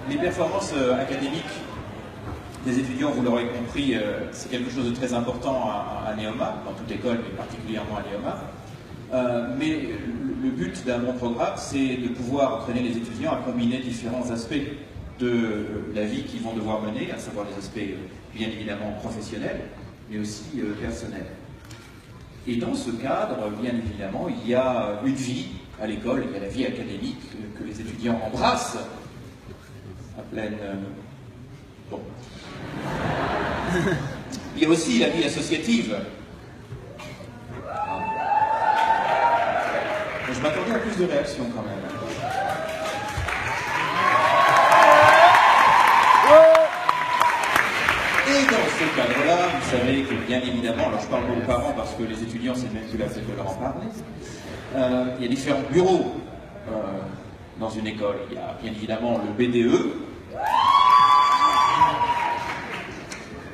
Les performances académiques des étudiants, vous l'aurez compris, c'est quelque chose de très important à Neoma, dans toute école, mais particulièrement à Neoma. Mais le but d'un bon programme, c'est de pouvoir entraîner les étudiants à combiner différents aspects de la vie qu'ils vont devoir mener, à savoir les aspects bien évidemment professionnels, mais aussi personnels. Et dans ce cadre, bien évidemment, il y a une vie à l'école, il y a la vie académique que les étudiants embrassent à pleine... Bon. Il y a aussi la vie associative. Je m'attendais à plus de réactions quand même. Et dans ce cadre-là, vous savez que bien évidemment, alors je parle aux parents parce que les étudiants, c'est même plus la peine de leur en parler, il y a différents bureaux dans une école. Il y a bien évidemment le BDE,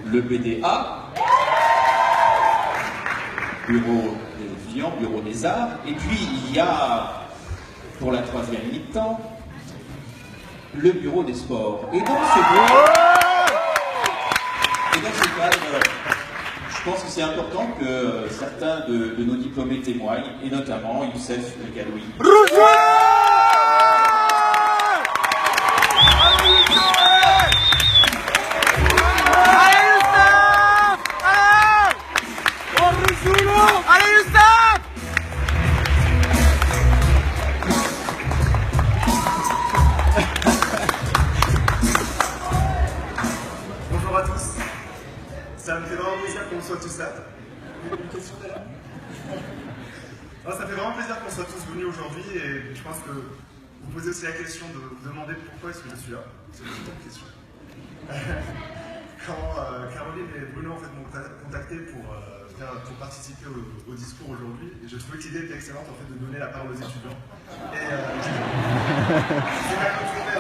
le BDA, bureau des étudiants, bureau des arts, et puis il y a, pour la troisième mi-temps, le bureau des sports. Et dans ce cadre, je pense que c'est important que certains de nos diplômés témoignent, et notamment Youssef El Gadoui. Bonjour à tous. Ça me fait vraiment plaisir qu'on soit tous là. Une question derrière? Ça fait vraiment plaisir qu'on soit tous venus aujourd'hui et je pense que vous posez aussi la question de vous demander pourquoi est-ce que je suis là. C'est une bonne question. Quand Caroline et Bruno en fait, m'ont contacté pour participer au discours aujourd'hui, et j'ai trouvé que l'idée était excellente en fait, de donner la parole aux étudiants. Et c'est quand même un journée,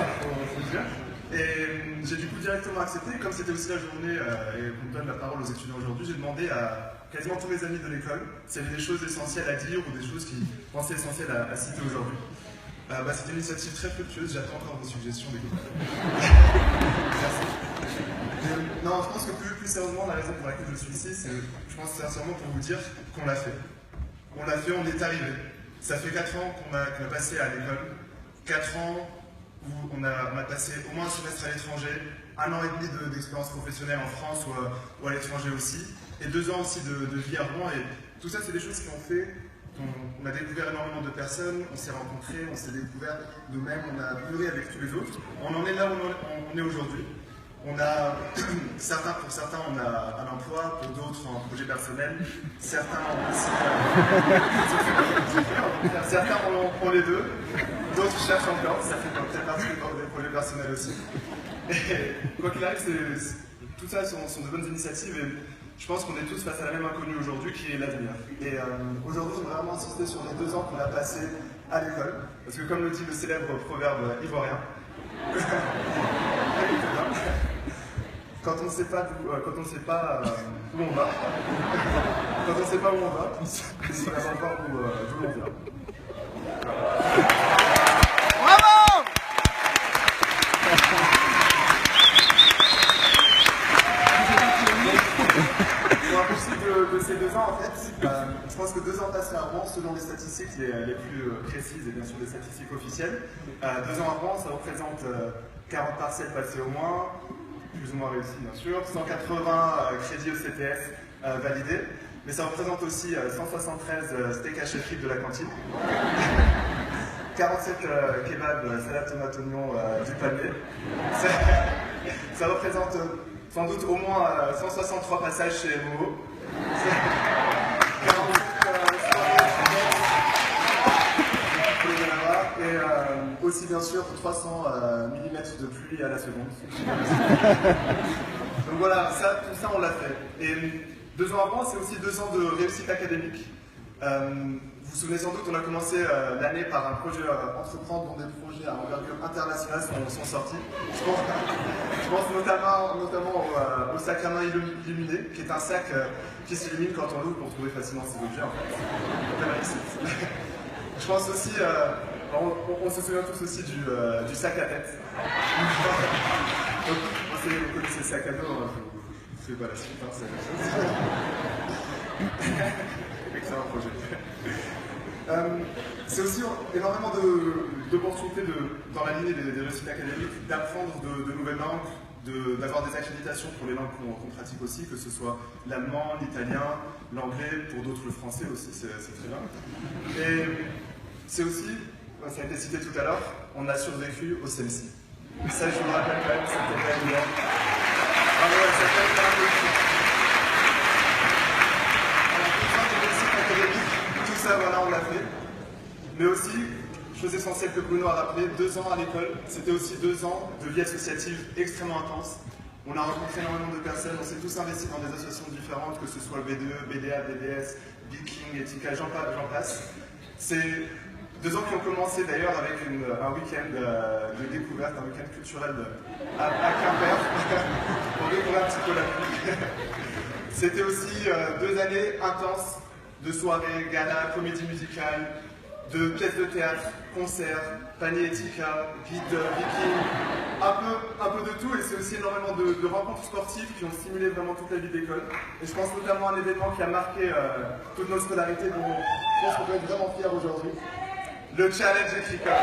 faut le dire. Et j'ai du coup directement accepté, comme c'était aussi la journée et qu'on me donne la parole aux étudiants aujourd'hui, j'ai demandé à quasiment tous mes amis de l'école s'il y avait des choses essentielles à dire ou des choses qu'ils pensaient essentielles à citer aujourd'hui. C'était une initiative très fructueuse, j'attends encore vos suggestions des copains. Merci. Non, je pense que plus sérieusement, la raison pour laquelle je suis ici, c'est, je pense sincèrement pour vous dire qu'on l'a fait. On l'a fait, on est arrivé. Ça fait 4 ans qu'on a passé à l'école, 4 ans où on a passé au moins un semestre à l'étranger, 1 an et demi d'expérience professionnelle en France ou à l'étranger aussi, et 2 ans aussi de vie à Rouen. Et tout ça, c'est des choses qui ont fait qu'on a découvert énormément de personnes, on s'est rencontrés, on s'est découvert nous-mêmes, on a mûri avec tous les autres. On en est là où on est aujourd'hui. On a, pour certains, on a un emploi, pour d'autres, un projet personnel. Certains ont aussi... certains ont les deux, d'autres cherchent encore, ça fait peut-être partie des projets personnels aussi. Et quoi qu'il arrive, tout ça sont de bonnes initiatives et je pense qu'on est tous face à la même inconnue aujourd'hui qui est l'avenir. Et aujourd'hui, je voudrais vraiment insister sur les 2 ans qu'on a passés à l'école, parce que comme le dit le célèbre proverbe ivoirien, quand on ne sait pas où on va, on sait pas encore d'où l'on vient. Bravo! Pour un possible de ces 2 ans, en fait, je pense que 2 ans passés à Rouen, selon les statistiques les plus précises et bien sûr les statistiques officielles, 2 ans à Rouen, ça représente 40 partiels passés au moins, plus ou moins réussi bien sûr, 180 crédits au CTS validés, mais ça représente aussi 173 steaks hachés frites de la cantine, 47 kebabs, salade tomate oignon du palmier, ça représente sans doute au moins 163 passages chez Momo, 48 et aussi bien sûr 300 mm de pluie à la seconde. Donc voilà, tout ça on l'a fait. Et 2 ans avant, c'est aussi 2 ans de réussite académique. Vous vous souvenez sans doute, on a commencé l'année par un projet entreprendre dont des projets à envergure internationale sont sortis. Je pense notamment au sac à main illuminé, qui est un sac qui s'illumine quand on l'ouvre pour trouver facilement ses objets en fait. Je pense aussi, on se souvient tous aussi du sac à tête. sacs à dos, hein, je fais pas la suite, hein, c'est la chose. Excellent projet. C'est aussi énormément d'opportunités dans la lignée des réussites académiques d'apprendre de nouvelles langues, d'avoir des accréditations pour les langues qu'on pratique aussi, que ce soit l'allemand, l'italien, l'anglais, pour d'autres le français aussi, c'est très bien. Et c'est aussi, ça a été cité tout à l'heure, on a survécu au CMC. Ça, je vous le rappelle quand même, c'était pas évident. Alors, ouais, ça fait un peu de tout ça, voilà, on l'a fait. Mais aussi, chose essentielle que Bruno a rappelé, 2 ans à l'école, c'était aussi 2 ans de vie associative extrêmement intense. On a rencontré énormément de personnes, on s'est tous investis dans des associations différentes, que ce soit le BDE, BDA, BDS, Viking, Etika, j'en passe. C'est 2 ans qui ont commencé d'ailleurs avec un week-end de découverte, un week-end culturel à Quimper, pour découvrir un petit peu la vie. C'était aussi 2 années intenses de soirées, galas, comédies musicales, de pièces de théâtre, concerts, panier Etika, guide Viking, un peu de tout, et c'est aussi énormément de rencontres sportives qui ont stimulé vraiment toute la vie d'école. Et je pense notamment à un événement qui a marqué toute notre scolarité, dont je pense qu'on peut être vraiment fiers aujourd'hui, le Challenge Etika.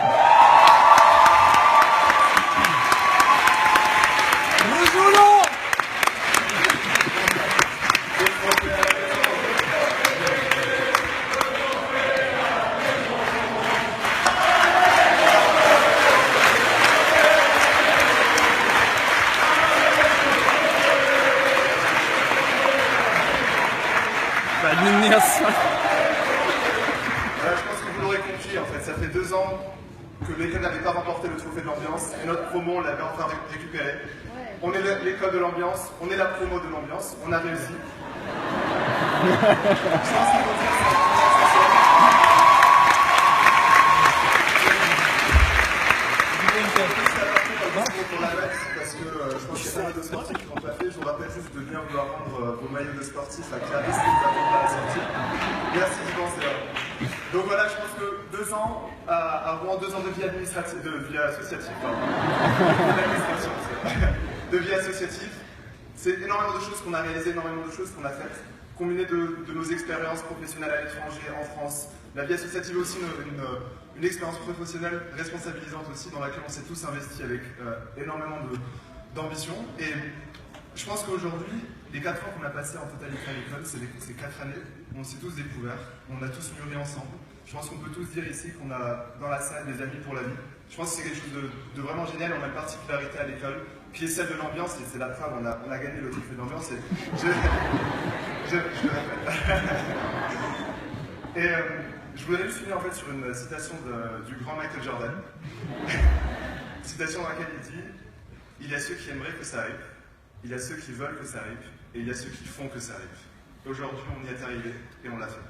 Je pense que vous l'aurez compris, en fait, ça fait 2 ans que l'école n'avait pas remporté le trophée de l'ambiance et notre promo, on l'avait enfin récupéré. On est l'école de l'ambiance, on est la promo de l'ambiance, on a réussi. Je pense qu'il faut dire ça. Pour la mettre, parce que je pense qu'il y a pas mal de sportifs qui l'ont pas fait. Je vous rappelle juste de bien vouloir rendre vos maillots de sportifs à Clarisse qui vous attend à la sortie. Merci d'y penser. Donc voilà, je pense que 2 ans à Rouen, 2 ans de vie administrative, de vie associative, de vie associative. C'est énormément de choses qu'on a réalisées, énormément de choses qu'on a faites, combinées de nos expériences professionnelles à l'étranger, en France. La vie associative aussi une expérience professionnelle responsabilisante aussi, dans laquelle on s'est tous investis avec énormément d'ambition. Et je pense qu'aujourd'hui, les 4 ans qu'on a passés en totalité à l'école, ces 4 années, on s'est tous découverts, on a tous mûri ensemble. Je pense qu'on peut tous dire ici qu'on a dans la salle des amis pour la vie. Je pense que c'est quelque chose de vraiment génial. On a une particularité à l'école, qui est celle de l'ambiance, et c'est la preuve, on a gagné le trophée de l'ambiance. Je le répète. Et je voudrais juste finir en fait sur une citation du grand Michael Jordan. Citation dans laquelle il dit « Il y a ceux qui aimeraient que ça arrive, il y a ceux qui veulent que ça arrive, et il y a ceux qui font que ça arrive. » Aujourd'hui, on y est arrivé, et on l'a fait.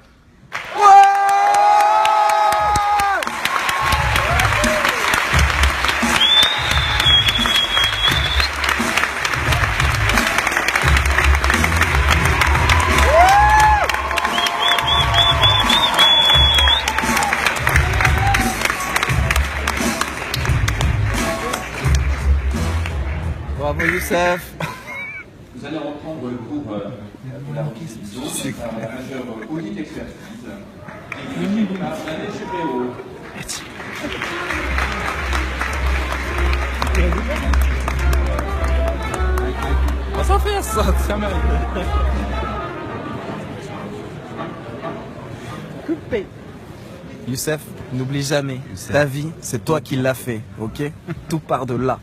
Bravo Youssef. Vous allez reprendre le cours de la requise par la majeure audit expertise, dirigée par l'année Chupéo. On va s'en faire ça mérite. Coupé. Youssef, n'oublie jamais, ta vie, c'est toi qui l'as fait, ok? Tout part de là.